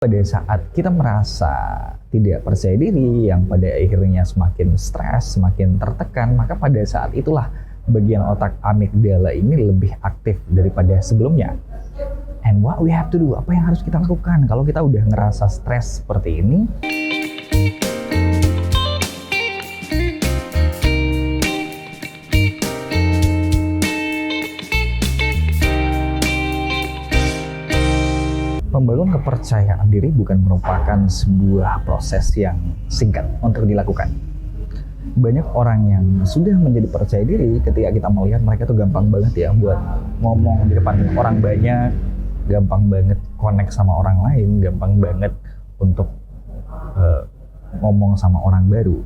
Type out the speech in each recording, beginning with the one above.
Pada saat kita merasa tidak percaya diri, yang pada akhirnya semakin stres, semakin tertekan, maka pada saat itulah bagian otak amigdala ini lebih aktif daripada sebelumnya. And what we have to do, apa yang harus kita lakukan kalau kita udah ngerasa stres seperti ini? Membangun kepercayaan diri bukan merupakan sebuah proses yang singkat untuk dilakukan. Banyak orang yang sudah menjadi percaya diri ketika kita melihat mereka tuh gampang banget ya buat ngomong di depan orang banyak, gampang banget connect sama orang lain, gampang banget untuk ngomong sama orang baru.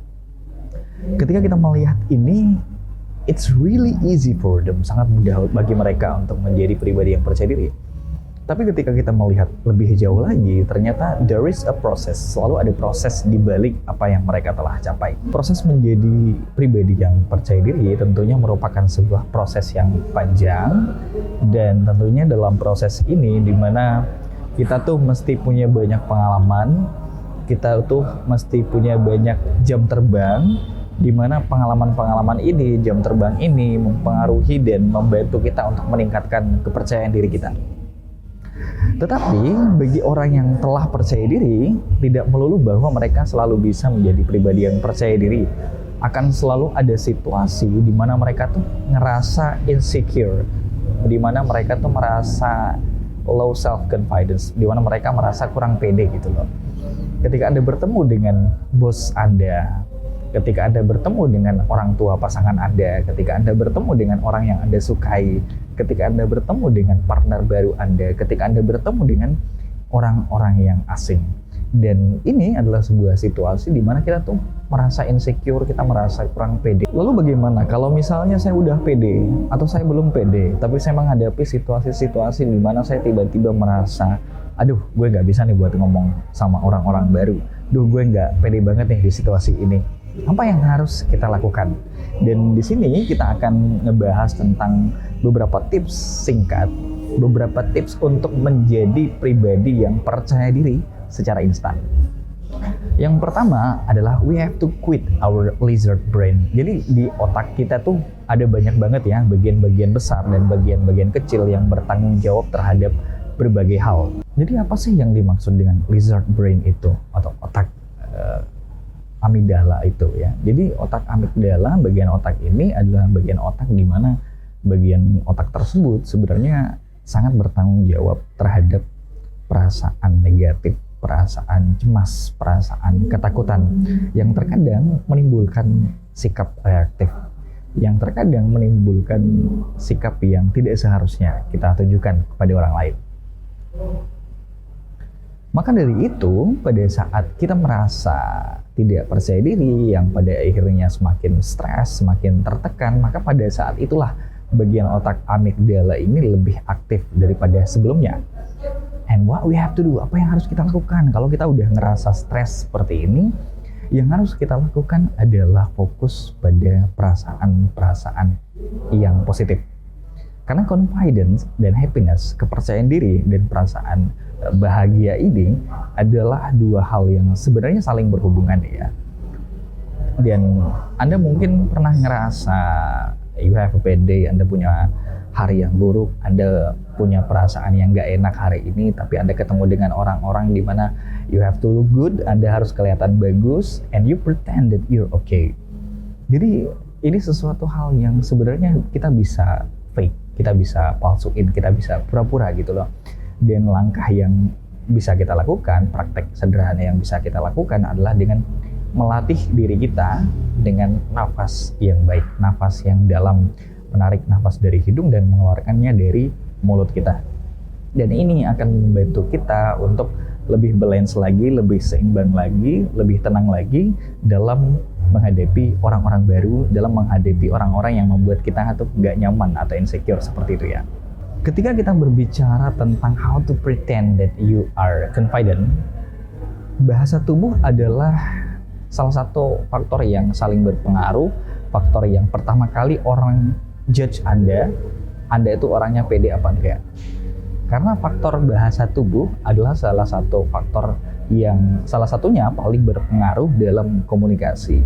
Ketika kita melihat ini, it's really easy for them, sangat mudah bagi mereka untuk menjadi pribadi yang percaya diri. Tapi ketika kita melihat lebih jauh lagi, ternyata there is a process, selalu ada proses di balik apa yang mereka telah capai. Proses menjadi pribadi yang percaya diri tentunya merupakan sebuah proses yang panjang, dan tentunya dalam proses ini di mana kita tuh mesti punya banyak pengalaman, kita tuh mesti punya banyak jam terbang, di mana pengalaman-pengalaman ini, jam terbang ini mempengaruhi dan membantu kita untuk meningkatkan kepercayaan diri kita. Tetapi bagi orang yang telah percaya diri, tidak melulu bahwa mereka selalu bisa menjadi pribadi yang percaya diri. Akan selalu ada situasi di mana mereka tuh ngerasa insecure, di mana mereka tuh merasa low self confidence, di mana mereka merasa kurang pede gitu loh. Ketika Anda bertemu dengan bos Anda, ketika Anda bertemu dengan orang tua pasangan Anda, ketika Anda bertemu dengan orang yang Anda sukai, ketika Anda bertemu dengan partner baru Anda, ketika Anda bertemu dengan orang-orang yang asing. Dan ini adalah sebuah situasi di mana kita tuh merasa insecure, kita merasa kurang pede. Lalu bagaimana kalau misalnya saya udah pede atau saya belum pede, tapi saya menghadapi situasi-situasi di mana saya tiba-tiba merasa, aduh gue nggak bisa nih buat ngomong sama orang-orang baru, duh gue nggak pede banget nih di situasi ini. Apa yang harus kita lakukan? Dan di sini kita akan ngebahas tentang beberapa tips singkat, beberapa tips untuk menjadi pribadi yang percaya diri secara instan. Yang pertama adalah we have to quit our lizard brain. Jadi di otak kita tuh ada banyak banget ya bagian-bagian besar dan bagian-bagian kecil yang bertanggung jawab terhadap berbagai hal. Jadi apa sih yang dimaksud dengan lizard brain itu atau otak amigdala itu ya. Jadi otak amigdala, bagian otak ini adalah bagian otak di mana bagian otak tersebut sebenarnya sangat bertanggung jawab terhadap perasaan negatif, perasaan cemas, perasaan ketakutan yang terkadang menimbulkan sikap reaktif, yang terkadang menimbulkan sikap yang tidak seharusnya kita tunjukkan kepada orang lain. Maka dari itu, pada saat kita merasa tidak percaya diri, yang pada akhirnya semakin stres, semakin tertekan, maka pada saat itulah bagian otak amigdala ini lebih aktif daripada sebelumnya. And what we have to do, apa yang harus kita lakukan kalau kita udah ngerasa stres seperti ini? Yang harus kita lakukan adalah fokus pada perasaan-perasaan yang positif. Karena confidence dan happiness, kepercayaan diri dan perasaan bahagia ini adalah dua hal yang sebenarnya saling berhubungan ya. Dan Anda mungkin pernah ngerasa you have a bad day, Anda punya hari yang buruk, Anda punya perasaan yang gak enak hari ini, tapi Anda ketemu dengan orang-orang di mana you have to look good, Anda harus kelihatan bagus, and you pretend that you're okay. Jadi ini sesuatu hal yang sebenarnya kita bisa fake, kita bisa palsuin, kita bisa pura-pura gitu loh. Dan langkah yang bisa kita lakukan, praktek sederhana yang bisa kita lakukan adalah dengan melatih diri kita dengan nafas yang baik, nafas yang dalam, menarik nafas dari hidung dan mengeluarkannya dari mulut kita. Dan ini akan membantu kita untuk lebih balance lagi, lebih seimbang lagi, lebih tenang lagi dalam menghadapi orang-orang baru, dalam menghadapi orang-orang yang membuat kita tuh gak nyaman atau insecure seperti itu ya. Ketika kita berbicara tentang how to pretend that you are confident, bahasa tubuh adalah salah satu faktor yang saling berpengaruh, faktor yang pertama kali orang judge Anda itu orangnya pede apa enggak. Karena faktor bahasa tubuh adalah salah satu faktor yang salah satunya paling berpengaruh dalam komunikasi.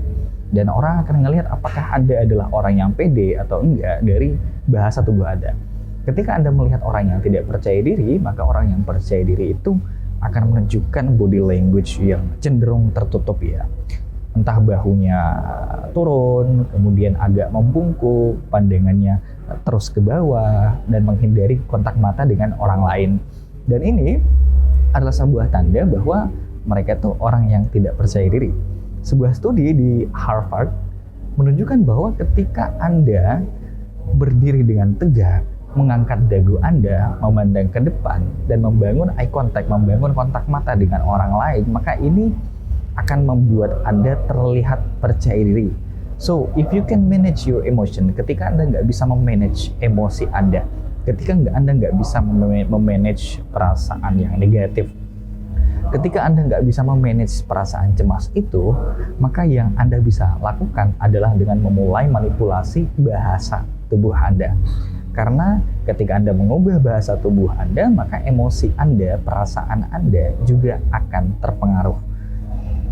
Dan orang akan ngelihat apakah Anda adalah orang yang pede atau enggak dari bahasa tubuh Anda. Ketika Anda melihat orang yang tidak percaya diri, maka orang yang percaya diri itu akan menunjukkan body language yang cenderung tertutup ya. Entah bahunya turun, kemudian agak membungkuk, pandangannya terus ke bawah, dan menghindari kontak mata dengan orang lain. Dan ini adalah sebuah tanda bahwa mereka itu orang yang tidak percaya diri. Sebuah studi di Harvard menunjukkan bahwa ketika Anda berdiri dengan tegak, mengangkat dagu Anda, memandang ke depan, dan membangun eye contact, membangun kontak mata dengan orang lain, maka ini akan membuat Anda terlihat percaya diri. So, if you can manage your emotion, ketika Anda nggak bisa memanage emosi Anda, ketika Anda nggak bisa memanage perasaan yang negatif, ketika Anda nggak bisa memanage perasaan cemas itu, maka yang Anda bisa lakukan adalah dengan memulai manipulasi bahasa tubuh Anda. Karena ketika Anda mengubah bahasa tubuh Anda, maka emosi Anda, perasaan Anda juga akan terpengaruh.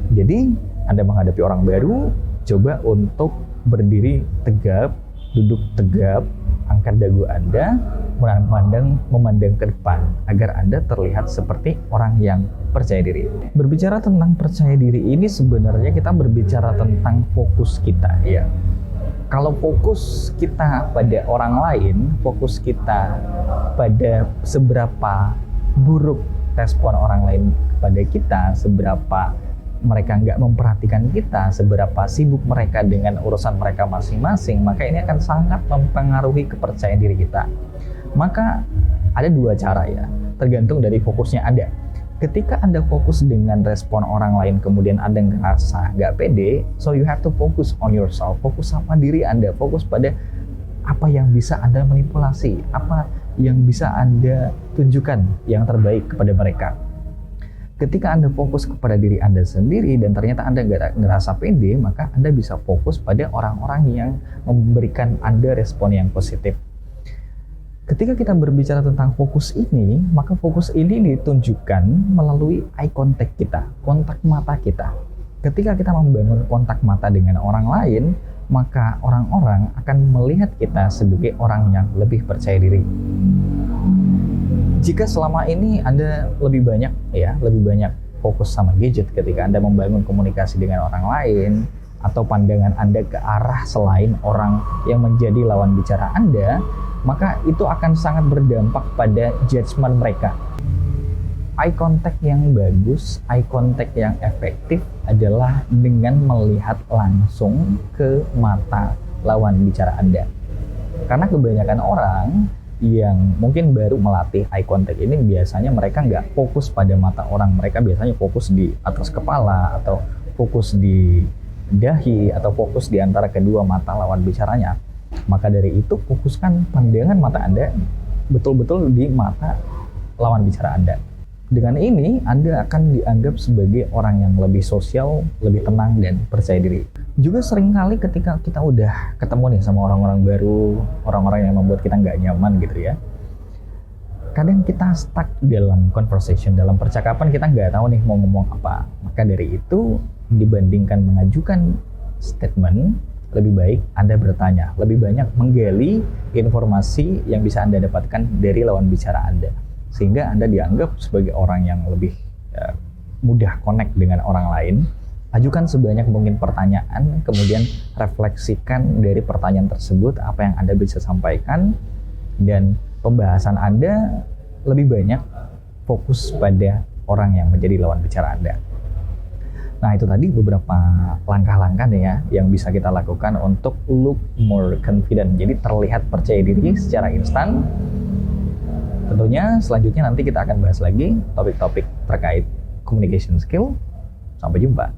Jadi, Anda menghadapi orang baru, coba untuk berdiri tegap, duduk tegap, angkat dagu Anda, memandang ke depan, agar Anda terlihat seperti orang yang percaya diri. Berbicara tentang percaya diri ini sebenarnya kita berbicara tentang fokus kita ya. Kalau fokus kita pada orang lain, fokus kita pada seberapa buruk respon orang lain kepada kita, seberapa mereka nggak memperhatikan kita, seberapa sibuk mereka dengan urusan mereka masing-masing, maka ini akan sangat mempengaruhi kepercayaan diri kita. Maka ada dua cara ya, tergantung dari fokusnya Anda. Ketika Anda fokus dengan respon orang lain, kemudian Anda ngerasa nggak pede, so you have to focus on yourself, fokus sama diri Anda, fokus pada apa yang bisa Anda manipulasi, apa yang bisa Anda tunjukkan yang terbaik kepada mereka. Ketika Anda fokus kepada diri Anda sendiri dan ternyata Anda nggak ngerasa pede, maka Anda bisa fokus pada orang-orang yang memberikan Anda respon yang positif. Ketika kita berbicara tentang fokus ini, maka fokus ini ditunjukkan melalui eye contact kita, kontak mata kita. Ketika kita membangun kontak mata dengan orang lain, maka orang-orang akan melihat kita sebagai orang yang lebih percaya diri. Jika selama ini Anda lebih banyak fokus sama gadget ketika Anda membangun komunikasi dengan orang lain, atau pandangan Anda ke arah selain orang yang menjadi lawan bicara Anda, maka itu akan sangat berdampak pada judgement mereka. Eye contact yang bagus, eye contact yang efektif adalah dengan melihat langsung ke mata lawan bicara Anda. Karena kebanyakan orang yang mungkin baru melatih eye contact ini, biasanya mereka nggak fokus pada mata orang, mereka biasanya fokus di atas kepala, atau fokus di dahi, atau fokus di antara kedua mata lawan bicaranya. Maka dari itu, fokuskan pandangan mata Anda betul-betul di mata lawan bicara Anda. Dengan ini, Anda akan dianggap sebagai orang yang lebih sosial, lebih tenang, dan percaya diri. Juga seringkali ketika kita udah ketemu nih sama orang-orang baru, orang-orang yang membuat kita nggak nyaman gitu ya, kadang kita stuck dalam conversation, dalam percakapan, kita nggak tahu nih mau ngomong apa. Maka dari itu, dibandingkan mengajukan statement, lebih baik Anda bertanya, lebih banyak menggali informasi yang bisa Anda dapatkan dari lawan bicara Anda, sehingga Anda dianggap sebagai orang yang lebih mudah connect dengan orang lain. Ajukan sebanyak mungkin pertanyaan, kemudian refleksikan dari pertanyaan tersebut apa yang Anda bisa sampaikan, dan pembahasan Anda lebih banyak fokus pada orang yang menjadi lawan bicara Anda. Nah, itu tadi beberapa langkah-langkah nih ya yang bisa kita lakukan untuk look more confident. Jadi terlihat percaya diri secara instan. Tentunya selanjutnya nanti kita akan bahas lagi topik-topik terkait communication skill. Sampai jumpa.